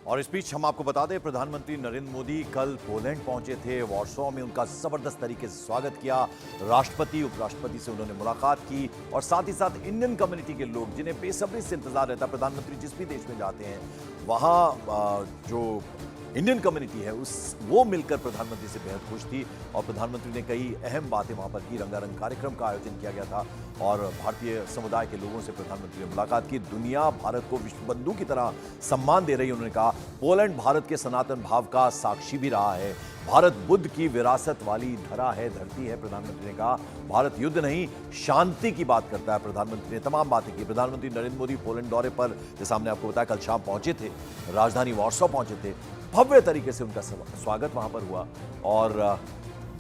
और इस बीच हम आपको बता दें, प्रधानमंत्री नरेंद्र मोदी कल पोलैंड पहुंचे थे। वॉर्सो में उनका जबरदस्त तरीके से स्वागत किया। राष्ट्रपति उपराष्ट्रपति से उन्होंने मुलाकात की और साथ ही साथ इंडियन कम्युनिटी के लोग, जिन्हें बेसब्री से इंतजार रहता है, प्रधानमंत्री जिस भी देश में जाते हैं वहां जो इंडियन कम्युनिटी है वो मिलकर प्रधानमंत्री से बेहद खुश थी। और प्रधानमंत्री ने कई अहम बातें वहां पर की। रंगारंग कार्यक्रम का आयोजन किया गया था और भारतीय समुदाय के लोगों से प्रधानमंत्री ने मुलाकात की। दुनिया भारत को विश्व बंधु की तरह सम्मान दे रही। उन्होंने कहा पोलैंड भारत के सनातन भाव का साक्षी भी रहा है। भारत बुद्ध की विरासत वाली धरा है, धरती है। प्रधानमंत्री ने कहा भारत युद्ध नहीं शांति की बात करता है। प्रधानमंत्री ने तमाम बातें की। प्रधानमंत्री नरेंद्र मोदी पोलैंड दौरे पर, जैसा हमने आपको बताया, कल शाम पहुंचे थे, राजधानी वॉर्सो पहुंचे थे। भव्य तरीके से उनका स्वागत वहां पर हुआ और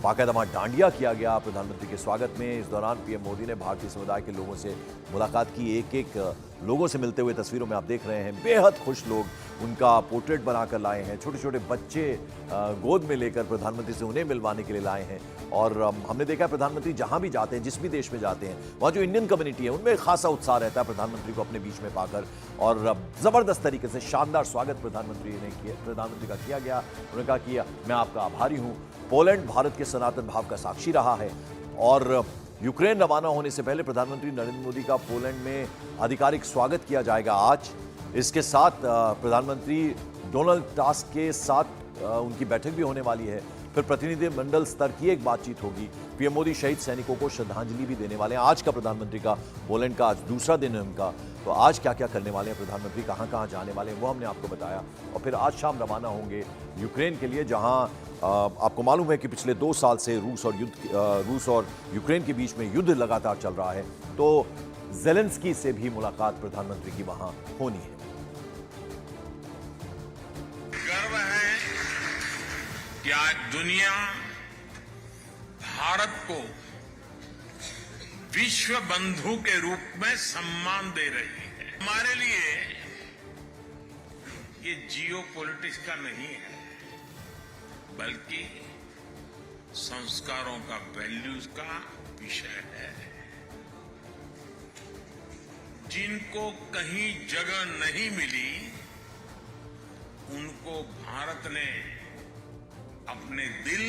बाकायदा वहां डांडिया किया गया प्रधानमंत्री के स्वागत में। इस दौरान पीएम मोदी ने भारतीय समुदाय के लोगों से मुलाकात की। एक एक लोगों से मिलते हुए तस्वीरों में आप देख रहे हैं, बेहद खुश लोग उनका पोर्ट्रेट बनाकर लाए हैं। छोटे छोटे बच्चे गोद में लेकर प्रधानमंत्री से उन्हें मिलवाने के लिए लाए हैं। और हमने देखा है प्रधानमंत्री जहां भी जाते हैं, जिस भी देश में जाते हैं, वहां जो इंडियन कम्युनिटी है उनमें खासा उत्साह रहता है प्रधानमंत्री को अपने बीच में पाकर। और जबरदस्त तरीके से शानदार स्वागत प्रधानमंत्री का किया गया। उन्होंने कहा कि मैं आपका आभारी हूं। पोलैंड भारत के सनातन भाव का साक्षी रहा है। और यूक्रेन रवाना होने से पहले प्रधानमंत्री नरेंद्र मोदी का पोलैंड में आधिकारिक स्वागत किया जाएगा आज। इसके साथ प्रधानमंत्री डोनाल्ड टस्क के साथ उनकी बैठक भी होने वाली है। फिर प्रतिनिधिमंडल स्तर की एक बातचीत होगी। पीएम मोदी शहीद सैनिकों को श्रद्धांजलि भी देने वाले हैं। आज का प्रधानमंत्री का पोलैंड का आज दूसरा दिन है उनका। तो आज क्या क्या करने वाले हैं प्रधानमंत्री, कहां कहां जाने वाले हैं, वो हमने आपको बताया। और फिर आज शाम रवाना होंगे यूक्रेन के लिए, जहां आपको मालूम है कि पिछले 2 साल से रूस और यूक्रेन के बीच में युद्ध लगातार चल रहा है। तो ज़ेलेंस्की से भी मुलाकात प्रधानमंत्री की वहां होनी है। गर्व है कि आज दुनिया भारत को विश्व बंधु के रूप में सम्मान दे रही है। हमारे लिए ये जियो पॉलिटिक्स का नहीं है, बल्कि संस्कारों का, वैल्यूज का विषय है। जिनको कहीं जगह नहीं मिली, उनको भारत ने अपने दिल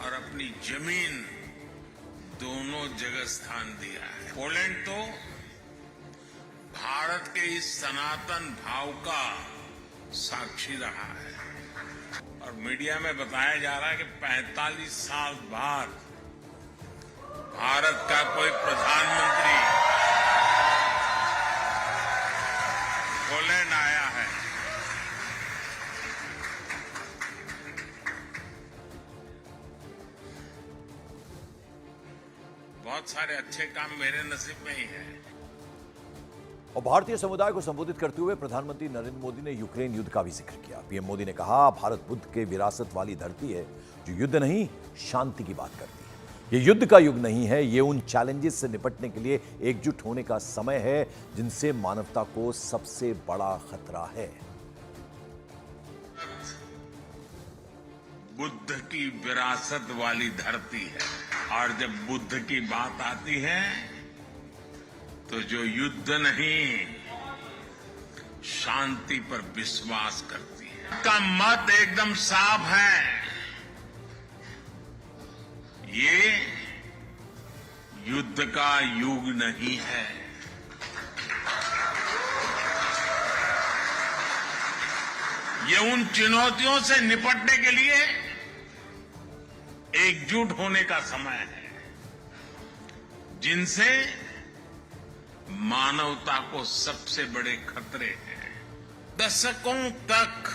और अपनी जमीन दोनों जगह स्थान दिया है। पोलैंड तो भारत के इस सनातन भाव का साक्षी रहा है। और मीडिया में बताया जा रहा है कि 45 साल बाद भारत का कोई प्रधानमंत्री पोलैंड आया है। बहुत सारे अच्छे काम मेरे नसीब में ही है। और भारतीय समुदाय को संबोधित करते हुए प्रधानमंत्री नरेंद्र मोदी ने यूक्रेन युद्ध का भी जिक्र किया। पीएम मोदी ने कहा भारत बुद्ध के विरासत वाली धरती है, जो युद्ध नहीं शांति की बात करती है। ये युद्ध का युग नहीं है, ये उन चैलेंजेस से निपटने के लिए एकजुट होने का समय है जिनसे मानवता को सबसे बड़ा खतरा है। बुद्ध की विरासत वाली धरती है, और जब बुद्ध की बात आती है तो जो युद्ध नहीं शांति पर विश्वास करती है। का मत एकदम साफ है, ये युद्ध का युग नहीं है। ये उन चुनौतियों से निपटने के लिए एकजुट होने का समय है, जिनसे मानवता को सबसे बड़े खतरे हैं। दशकों तक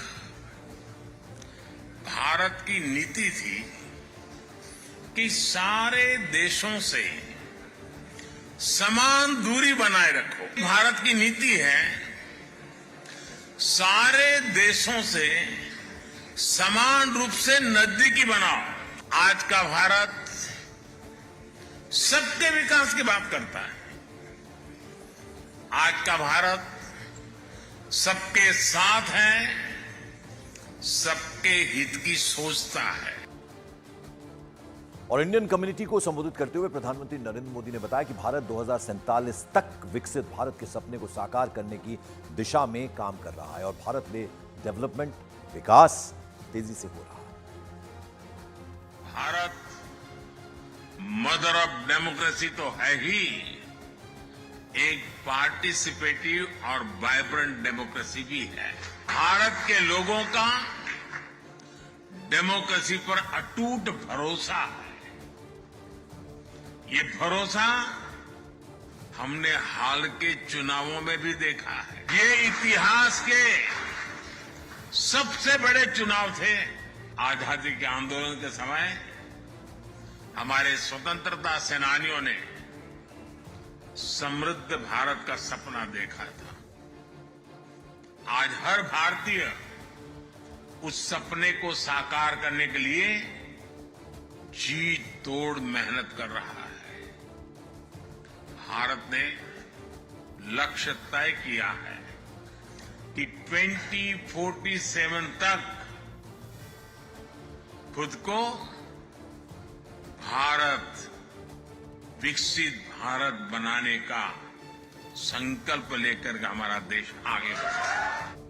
भारत की नीति थी कि सारे देशों से समान दूरी बनाए रखो। भारत की नीति है सारे देशों से समान रूप से नजदीकी बनाओ। आज का भारत सबके विकास की बात करता है। आज का भारत सबके साथ है, सबके हित की सोचता है। और इंडियन कम्युनिटी को संबोधित करते हुए प्रधानमंत्री नरेंद्र मोदी ने बताया कि भारत 2047 तक विकसित भारत के सपने को साकार करने की दिशा में काम कर रहा है और भारत में डेवलपमेंट, विकास तेजी से हो रहा है। भारत मदर ऑफ डेमोक्रेसी तो है ही, एक पार्टिसिपेटिव और वाइब्रेंट डेमोक्रेसी भी है। भारत के लोगों का डेमोक्रेसी पर अटूट भरोसा है। ये भरोसा हमने हाल के चुनावों में भी देखा है। ये इतिहास के सबसे बड़े चुनाव थे। आजादी के आंदोलन के समय हमारे स्वतंत्रता सेनानियों ने समृद्ध भारत का सपना देखा था। आज हर भारतीय उस सपने को साकार करने के लिए जी तोड़ मेहनत कर रहा है। भारत ने लक्ष्य तय किया है कि 2047 तक खुद को भारत, विकसित भारत बनाने का संकल्प लेकर के हमारा देश आगे बढ़ा है।